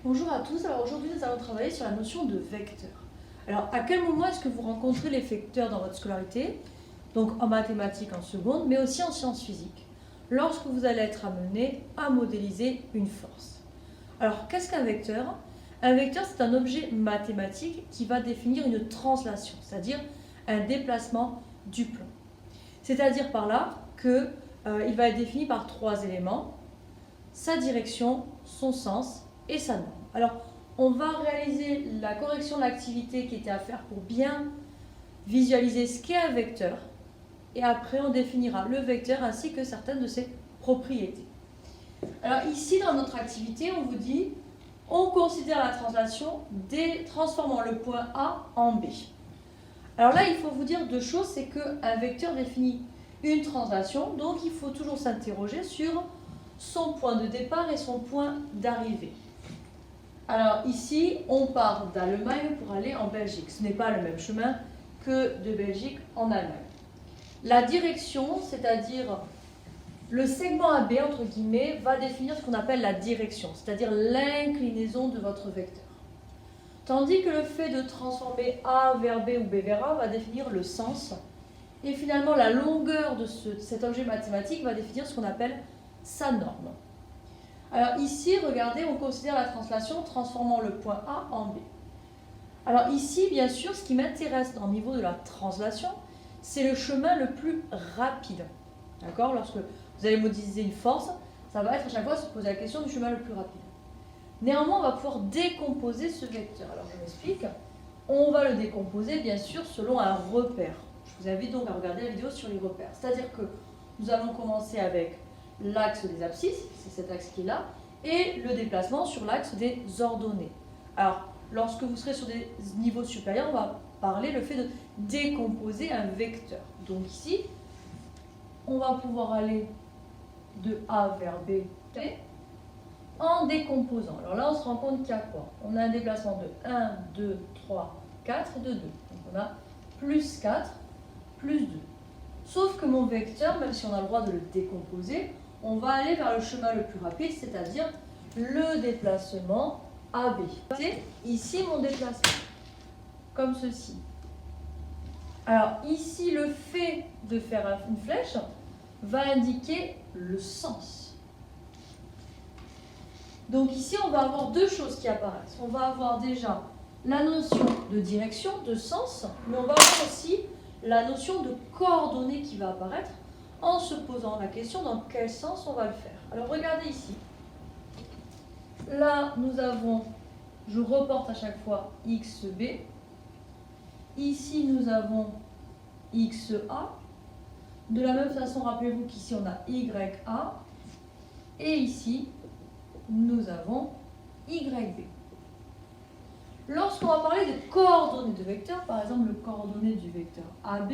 Bonjour à tous, alors aujourd'hui nous allons travailler sur la notion de vecteur. Alors à quel moment est-ce que vous rencontrez les vecteurs dans votre scolarité? Donc en mathématiques en seconde, mais aussi en sciences physiques, lorsque vous allez être amené à modéliser une force. Alors qu'est-ce qu'un vecteur? Un vecteur, c'est un objet mathématique qui va définir une translation, c'est-à-dire un déplacement du plan. C'est-à-dire par là qu'il va être défini par trois éléments: sa direction, son sens et sa norme. Alors, on va réaliser la correction de l'activité qui était à faire pour bien visualiser ce qu'est un vecteur. Et après, on définira le vecteur ainsi que certaines de ses propriétés. Alors ici, dans notre activité, on vous dit, on considère la translation transformant le point A en B. Alors là, il faut vous dire deux choses, c'est qu'un vecteur définit une translation, donc il faut toujours s'interroger sur son point de départ et son point d'arrivée. Alors ici, on part d'Allemagne pour aller en Belgique. Ce n'est pas le même chemin que de Belgique en Allemagne. La direction, c'est-à-dire le segment AB, entre guillemets, va définir ce qu'on appelle la direction, c'est-à-dire l'inclinaison de votre vecteur. Tandis que le fait de transformer A vers B ou B vers A va définir le sens. Et finalement, la longueur de cet objet mathématique va définir ce qu'on appelle sa norme. Alors ici, regardez, on considère la translation transformant le point A en B. Alors ici, bien sûr, ce qui m'intéresse au niveau de la translation, c'est le chemin le plus rapide. D'accord? Lorsque vous allez modéliser une force, ça va être à chaque fois se poser la question du chemin le plus rapide. Néanmoins, on va pouvoir décomposer ce vecteur. Alors je m'explique. On va le décomposer, bien sûr, selon un repère. Je vous invite donc à regarder la vidéo sur les repères. C'est-à-dire que nous allons commencer avec l'axe des abscisses, c'est cet axe qui est là, et le déplacement sur l'axe des ordonnées. Alors, lorsque vous serez sur des niveaux supérieurs, on va parler le fait de décomposer un vecteur. Donc ici, on va pouvoir aller de A vers B en décomposant. Alors là, on se rend compte qu'il y a quoi? On a un déplacement de 1, 2, 3, 4 et de 2. Donc on a plus 4, plus 2. Sauf que mon vecteur, même si on a le droit de le décomposer, on va aller vers le chemin le plus rapide, c'est-à-dire le déplacement AB. C'est ici mon déplacement, comme ceci. Alors ici, le fait de faire une flèche va indiquer le sens. Donc ici, on va avoir deux choses qui apparaissent. On va avoir déjà la notion de direction, de sens, mais on va avoir aussi la notion de coordonnées qui va apparaître en se posant la question dans quel sens on va le faire. Alors regardez ici. Là, nous avons, je reporte à chaque fois XB. Ici, nous avons XA. De la même façon, rappelez-vous qu'ici, on a YA. Et ici, nous avons YB. Lorsqu'on va parler de coordonnées de vecteurs, par exemple, le coordonnées du vecteur AB,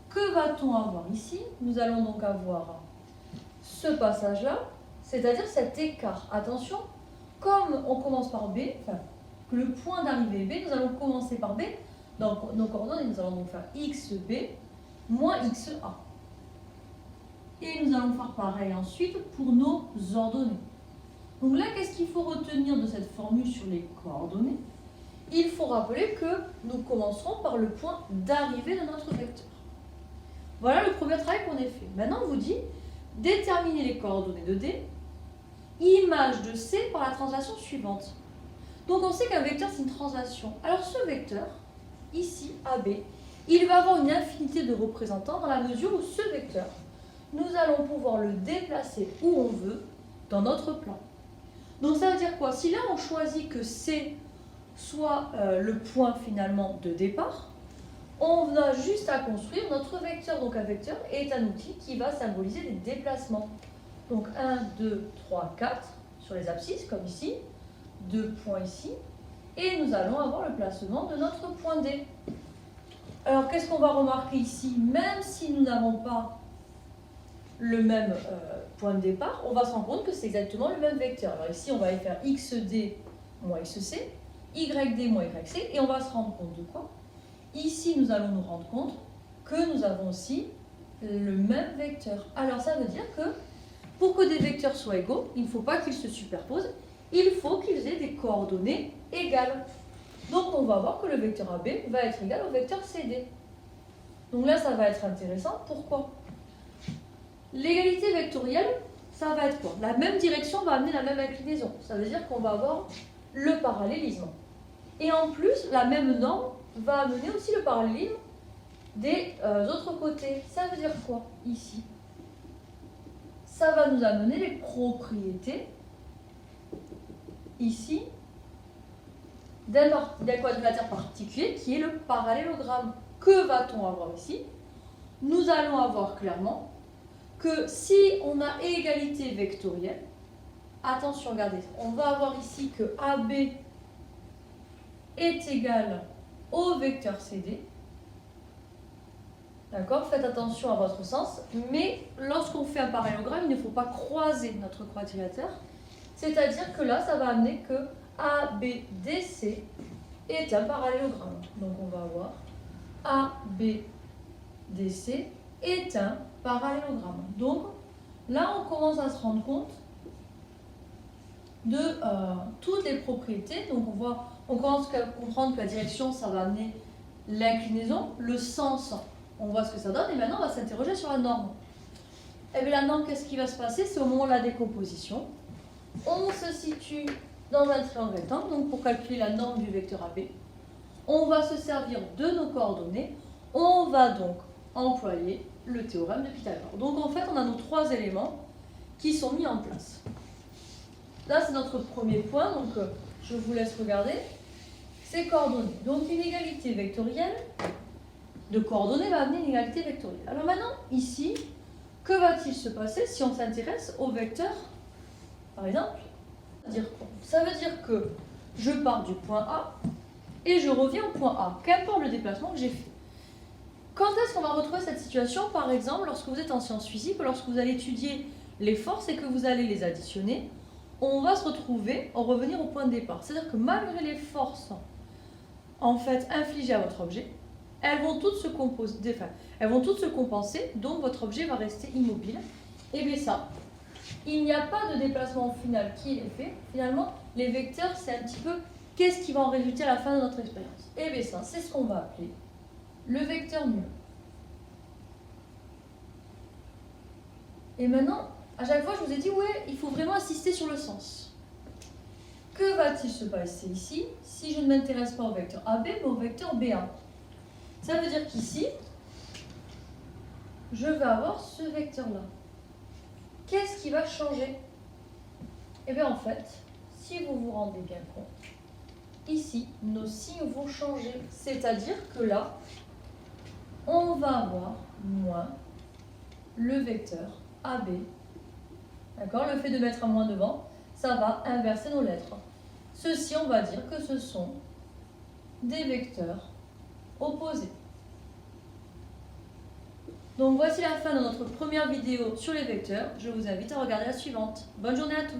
que va-t-on avoir ici? Nous allons donc avoir ce passage-là, c'est-à-dire cet écart. Attention, comme on commence par B, enfin, que le point d'arrivée est B, nous allons commencer par B. Donc, nos coordonnées, nous allons donc faire XB moins XA. Et nous allons faire pareil ensuite pour nos ordonnées. Donc là, qu'est-ce qu'il faut retenir de cette formule sur les coordonnées? Il faut rappeler que nous commencerons par le point d'arrivée de notre vecteur. Voilà le premier travail qu'on a fait. Maintenant, on vous dit, déterminer les coordonnées de D, image de C par la translation suivante. Donc on sait qu'un vecteur, c'est une translation. Alors ce vecteur, ici, AB, il va avoir une infinité de représentants dans la mesure où ce vecteur, nous allons pouvoir le déplacer où on veut dans notre plan. Donc ça veut dire quoi? Si là on choisit que C soit le point finalement de départ, on a juste à construire notre vecteur. Donc un vecteur est un outil qui va symboliser des déplacements. Donc 1, 2, 3, 4 sur les abscisses, comme ici, 2 points ici, et nous allons avoir le placement de notre point D. Alors qu'est-ce qu'on va remarquer ici? Même si nous n'avons pas le même point de départ, on va se rendre compte que c'est exactement le même vecteur. Alors ici, on va aller faire XD moins XC, YD moins YC, et on va se rendre compte de quoi? Ici, nous allons nous rendre compte que nous avons aussi le même vecteur. Alors ça veut dire que pour que des vecteurs soient égaux, il ne faut pas qu'ils se superposent, il faut qu'ils aient des coordonnées égales. Donc on va voir que le vecteur AB va être égal au vecteur CD. Donc là, ça va être intéressant. Pourquoi? L'égalité vectorielle, ça va être quoi? La même direction va amener la même inclinaison. Ça veut dire qu'on va avoir le parallélisme. Et en plus, la même norme va amener aussi le parallélisme des autres côtés. Ça veut dire quoi ici? Ça va nous amener les propriétés ici d'un quadrilatère particulier qui est le parallélogramme. Que va-t-on avoir ici? Nous allons avoir clairement que si on a égalité vectorielle, attention, regardez, on va avoir ici que AB est égal au vecteur CD. D'accord? Faites attention à votre sens, mais lorsqu'on fait un parallélogramme, il ne faut pas croiser notre quadrilatère. C'est-à-dire que là, ça va amener que ABDC est un parallélogramme. Donc on va avoir ABDC est un parallélogramme. Donc là, on commence à se rendre compte de toutes les propriétés. Donc on commence à comprendre que la direction, ça va amener l'inclinaison, le sens, on voit ce que ça donne, et maintenant on va s'interroger sur la norme. Et bien la norme, qu'est-ce qui va se passer? C'est au moment de la décomposition. On se situe dans un triangle rectangle, donc pour calculer la norme du vecteur AB, on va se servir de nos coordonnées, on va donc employer le théorème de Pythagore. Donc en fait, on a nos trois éléments qui sont mis en place. Là, c'est notre premier point, donc je vous laisse regarder. Ces coordonnées. Donc une égalité vectorielle de coordonnées va amener une égalité vectorielle. Alors maintenant, ici, que va-t-il se passer si on s'intéresse au vecteur, par exemple? Ça veut dire que je pars du point A et je reviens au point A, qu'importe le déplacement que j'ai fait. Quand est-ce qu'on va retrouver cette situation? Par exemple, lorsque vous êtes en sciences physiques, lorsque vous allez étudier les forces et que vous allez les additionner, on va se retrouver, en revenir au point de départ. C'est-à-dire que malgré les forces en fait infligées à votre objet, elles vont toutes se compenser, donc votre objet va rester immobile. Et bien ça, il n'y a pas de déplacement final qui est fait. Finalement, les vecteurs, c'est un petit peu qu'est-ce qui va en résulter à la fin de notre expérience. Et bien ça, c'est ce qu'on va appeler le vecteur nul. Et maintenant, à chaque fois, je vous ai dit, ouais, il faut vraiment insister sur le sens. Que va-t-il se passer ici si je ne m'intéresse pas au vecteur AB, mais au vecteur BA? Ça veut dire qu'ici, je vais avoir ce vecteur-là. Qu'est-ce qui va changer? Eh bien, en fait, si vous vous rendez bien compte, ici, nos signes vont changer. C'est-à-dire que là, on va avoir moins le vecteur AB. D'accord? Le fait de mettre un moins devant, ça va inverser nos lettres. Ceci, on va dire que ce sont des vecteurs opposés. Donc voici la fin de notre première vidéo sur les vecteurs. Je vous invite à regarder la suivante. Bonne journée à tous!